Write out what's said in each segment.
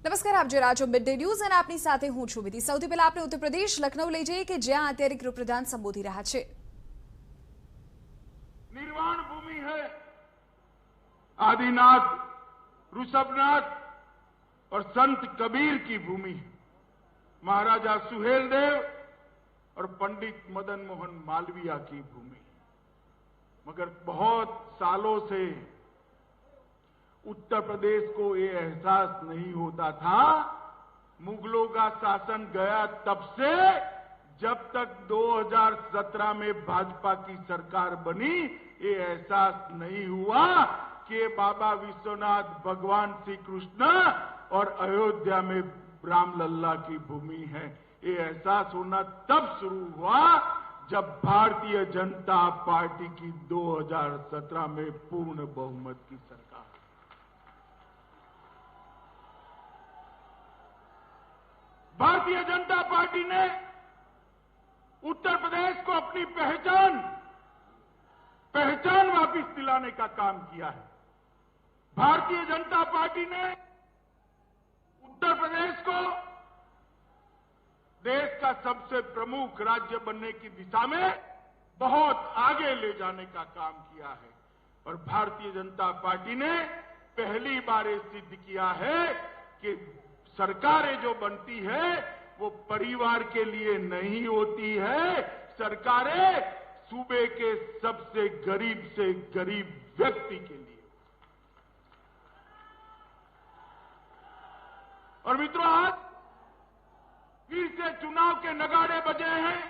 નમસ્કાર, આપ જે રાજો મિડ ડે ન્યૂઝ અને આપની સાથે હું છું વિધિ। સૌથી પહેલા આપણે ઉત્તર પ્રદેશ લખનઉ લઈ જઈએ કે જ્યાં અત્યારે ગૃહપ્રધાન સંબોધી રહ્યા છે। निर्वाण भूमि है, आदिनाथ, ऋषभनाथ और संत कबीर की भूमि है, महाराजा सुहेलदेव और पंडित मदन मोहन मालवीय की भूमि। मगर बहुत सालों से उत्तर प्रदेश को ये एहसास नहीं होता था। मुगलों का शासन गया तब से जब तक 2017 में भाजपा की सरकार बनी, ये एहसास नहीं हुआ कि बाबा विश्वनाथ, भगवान श्री कृष्ण और अयोध्या में रामलल्ला की भूमि है। ये एहसास होना तब शुरू हुआ जब भारतीय जनता पार्टी की 2017 में पूर्ण बहुमत की सरकार। भारतीय जनता पार्टी ने उत्तर प्रदेश को अपनी पहचान वापस दिलाने का काम किया है। भारतीय जनता पार्टी ने उत्तर प्रदेश को देश का सबसे प्रमुख राज्य बनने की दिशा में बहुत आगे ले जाने का काम किया है। और भारतीय जनता पार्टी ने पहली बार ये सिद्ध किया है कि सरकारें जो बनती है वो परिवार के लिए नहीं होती है। सरकारें सूबे के सबसे गरीब से गरीब व्यक्ति के लिए। और मित्रों, आज फिर से चुनाव के नगाड़े बजे हैं।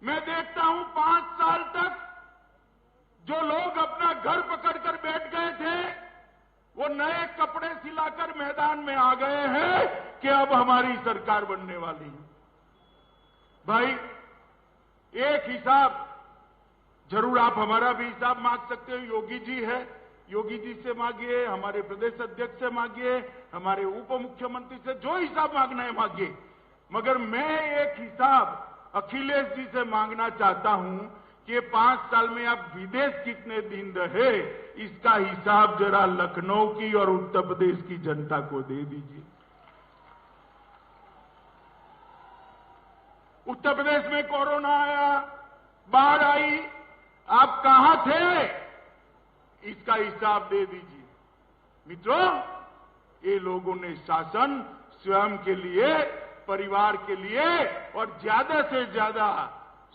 मैं देखता हूं 5 साल तक जो लोग अपना घर पकड़कर बैठ गए थे, वो नए कपड़े सिलाकर मैदान में आ गए हैं कि अब हमारी सरकार बनने वाली है। भाई, एक हिसाब जरूर आप हमारा भी हिसाब मांग सकते हो। योगी जी है, योगी जी से मांगिए, हमारे प्रदेश अध्यक्ष से मांगिए, हमारे उप मुख्यमंत्री से जो हिसाब मांगना है मांगिए। मगर मैं एक हिसाब अखिलेश जी से मांगना चाहता हूं कि 5 साल में आप विदेश कितने दिन रहे, इसका हिसाब जरा लखनऊ की और उत्तर प्रदेश की जनता को दे दीजिए। उत्तर प्रदेश में कोरोना आया, बाढ़ आई, आप कहां थे, इसका हिसाब दे दीजिए। मित्रों, ये लोगों ने शासन स्वयं के लिए, परिवार के लिए और ज्यादा से ज्यादा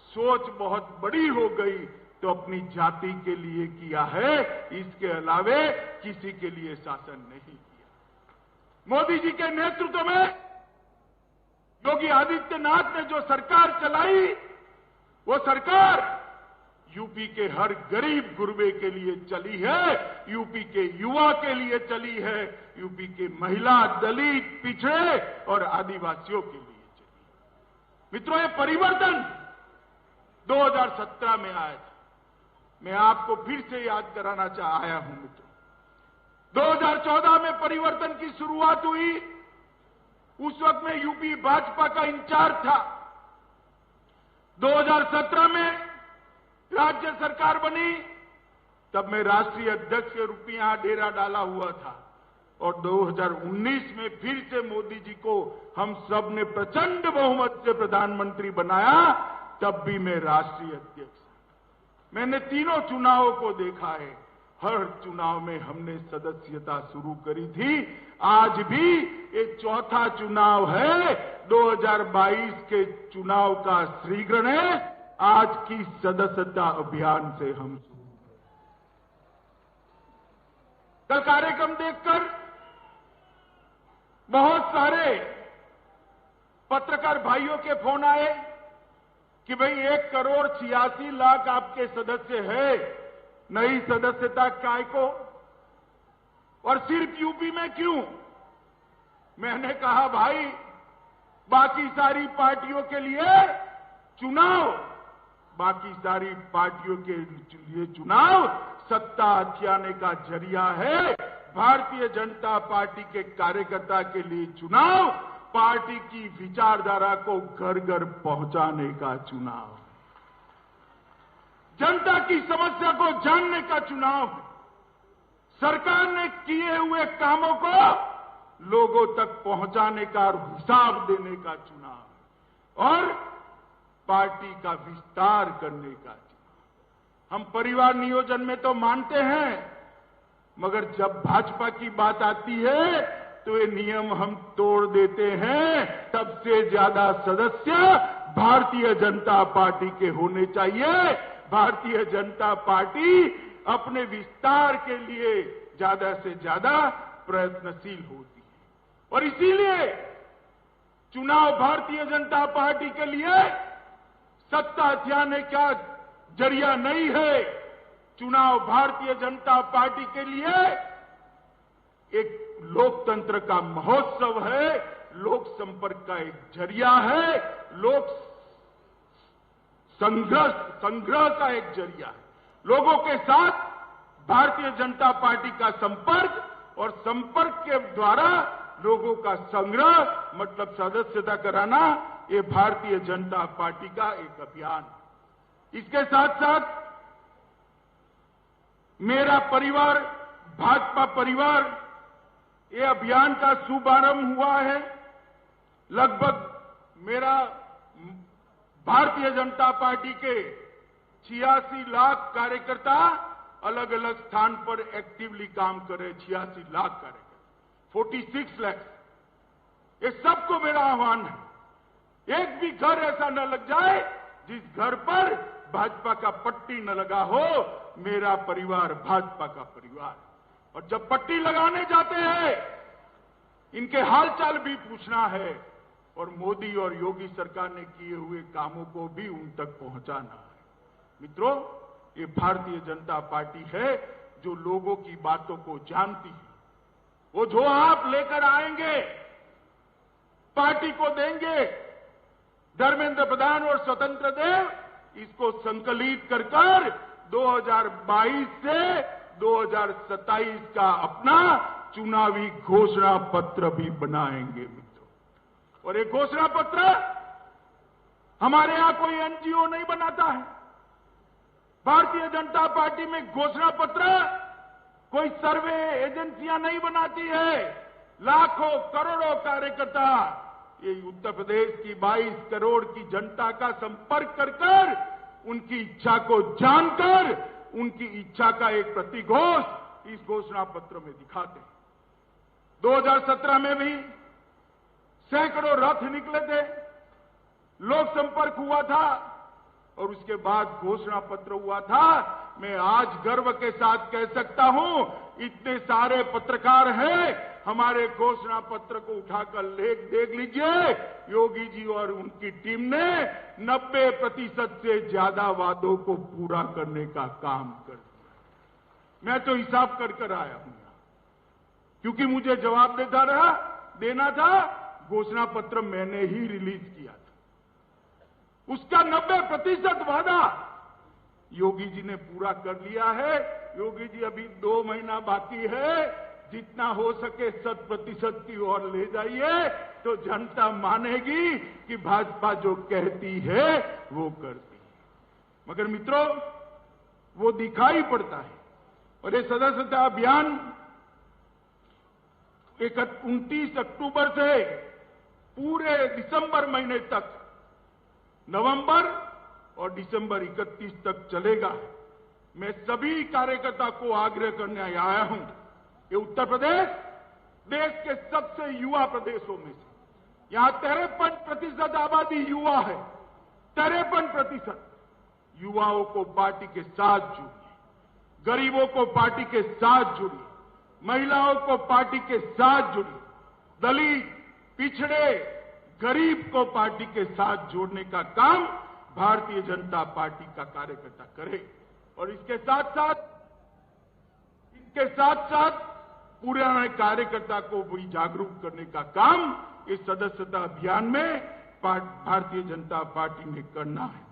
सोच बहुत बड़ी हो गई तो अपनी जाति के लिए किया है। इसके अलावे किसी के लिए शासन नहीं किया। मोदी जी के नेतृत्व में योगी आदित्यनाथ ने जो सरकार चलाई, वो सरकार यूपी के हर गरीब गुरबे के लिए चली है, यूपी के युवा के लिए चली है, यूपी के महिला, दलित, पिछड़े और आदिवासियों के लिए चली। मित्रों, ये परिवर्तन 2017 में आया था। मैं आपको फिर से याद कराना आया हूं मित्रों। 2014 में परिवर्तन की शुरुआत हुई। उस वक्त में यूपी भाजपा का इंचार्ज था। 2017 में राज्य सरकार बनी, तब मैं राष्ट्रीय अध्यक्ष के रूप में यहां डेरा डाला हुआ था। और 2019 में फिर से मोदी जी को हम सब ने प्रचंड बहुमत से प्रधानमंत्री बनाया, तब भी मैं राष्ट्रीय अध्यक्ष। मैंने तीनों चुनावों को देखा है। हर चुनाव में हमने सदस्यता शुरू करी थी। आज भी ये चौथा चुनाव है। 2022 के चुनाव का श्रीगणेश आज की सदस्यता अभियान से हम शुरू करें। कल कार्यक्रम देखकर बहुत सारे पत्रकार भाइयों के फोन आए कि भाई 1,86,00,000 आपके सदस्य है, नई सदस्यता काय को, और सिर्फ यूपी में क्यों? मैंने कहा भाई, बाकी सारी पार्टियों के लिए चुनाव, बाकी सारी पार्टियों के लिए चुनाव सत्ता हथियाने का जरिया है। भारतीय जनता पार्टी के कार्यकर्ता के लिए चुनाव पार्टी की विचारधारा को घर घर पहुंचाने का चुनाव, जनता की समस्या को जानने का चुनाव, सरकार ने किए हुए कामों को लोगों तक पहुंचाने का और हिसाब देने का चुनाव और पार्टी का विस्तार करने का चुनाव। हम परिवार नियोजन में तो मानते हैं, मगर जब भाजपा की बात आती है तो ये नियम हम तोड़ देते हैं। सबसे ज्यादा सदस्य भारतीय जनता पार्टी के होने चाहिए। भारतीय जनता पार्टी अपने विस्तार के लिए ज्यादा से ज्यादा प्रयत्नशील होती है और इसीलिए चुनाव भारतीय जनता पार्टी के लिए सत्ता हथियाने का जरिया नहीं है। चुनाव भारतीय जनता पार्टी के लिए एक लोकतंत्र का महोत्सव है, लोक संपर्क का एक जरिया है, लोक संग्रह का एक जरिया है। लोगों के साथ भारतीय जनता पार्टी का संपर्क और संपर्क के द्वारा लोगों का संग्रह मतलब सदस्यता कराना, ये भारतीय जनता पार्टी का एक अभियान है। इसके साथ साथ मेरा परिवार भाजपा परिवार ये अभियान का शुभारंभ हुआ है। लगभग मेरा भारतीय जनता पार्टी के 86 लाख कार्यकर्ता अलग अलग स्थान पर एक्टिवली काम कर रहे। 86 लाख कार्यकर्ता, 46 लाख। ये सबको मेरा आह्वान है, एक भी घर ऐसा न लग जाए जिस घर पर भाजपा का पट्टी न लगा हो। मेरा परिवार भाजपा का परिवार। और जब पट्टी लगाने जाते हैं, इनके हालचाल भी पूछना है और मोदी और योगी सरकार ने किए हुए कामों को भी उन तक पहुंचाना है। मित्रों, ये भारतीय जनता पार्टी है जो लोगों की बातों को जानती है। वो जो आप लेकर आएंगे, पार्टी को देंगे। धर्मेंद्र प्रधान और स्वतंत्र देव इसको संकलित कर 2022 से 2027 का अपना चुनावी घोषणा पत्र भी बनाएंगे मित्रों। और ये घोषणा पत्र हमारे यहां कोई एनजीओ नहीं बनाता है। भारतीय जनता पार्टी में घोषणा पत्र कोई सर्वे एजेंसियां नहीं बनाती है। लाखों करोड़ों कार्यकर्ता ये उत्तर प्रदेश की 22 करोड़ की जनता का संपर्क कर उनकी इच्छा को जानकर उनकी इच्छा का एक प्रतिघोष इस घोषणा पत्र में दिखाते हैं। 2017 में भी सैकड़ों रथ निकले थे, लोक संपर्क हुआ था और उसके बाद घोषणा पत्र हुआ था। मैं आज गर्व के साथ कह सकता हूं, इतने सारे पत्रकार हैं, हमारे घोषणा पत्र को उठाकर देख लीजिए। योगी जी और उनकी टीम ने 90% से ज्यादा वादों को पूरा करने का काम कर दिया। मैं तो हिसाब कर आया हूं, क्योंकि मुझे जवाब देना था। घोषणा पत्र मैंने ही रिलीज किया था। उसका 90% वादा योगी जी ने पूरा कर लिया है। योगी जी अभी 2 महीना बाकी है, जितना हो सके 100% की ओर ले जाइए तो जनता मानेगी कि भाजपा जो कहती है वो करती है। मगर मित्रों, वो दिखाई पड़ता है। और ये सदस्यता अभियान 29 अक्टूबर से पूरे दिसंबर महीने तक, नवंबर और दिसंबर 31 तक चलेगा। मैं सभी कार्यकर्ता को आग्रह करने आया हूं, ये उत्तर प्रदेश देश के सबसे युवा प्रदेशों में से, यहां 53% आबादी युवा है। 53% युवाओं को पार्टी के साथ जुड़िए, गरीबों को पार्टी के साथ जुड़िए, महिलाओं को पार्टी के साथ जुड़िए, दलित, पिछड़े, गरीब को पार्टी के साथ जोड़ने का काम भारतीय जनता पार्टी का कार्यकर्ता करे। और इसके साथ साथ पुराने कार्यकर्ता को भी जागरूक करने का काम इस सदस्यता अभियान में भारतीय जनता पार्टी ने करना है।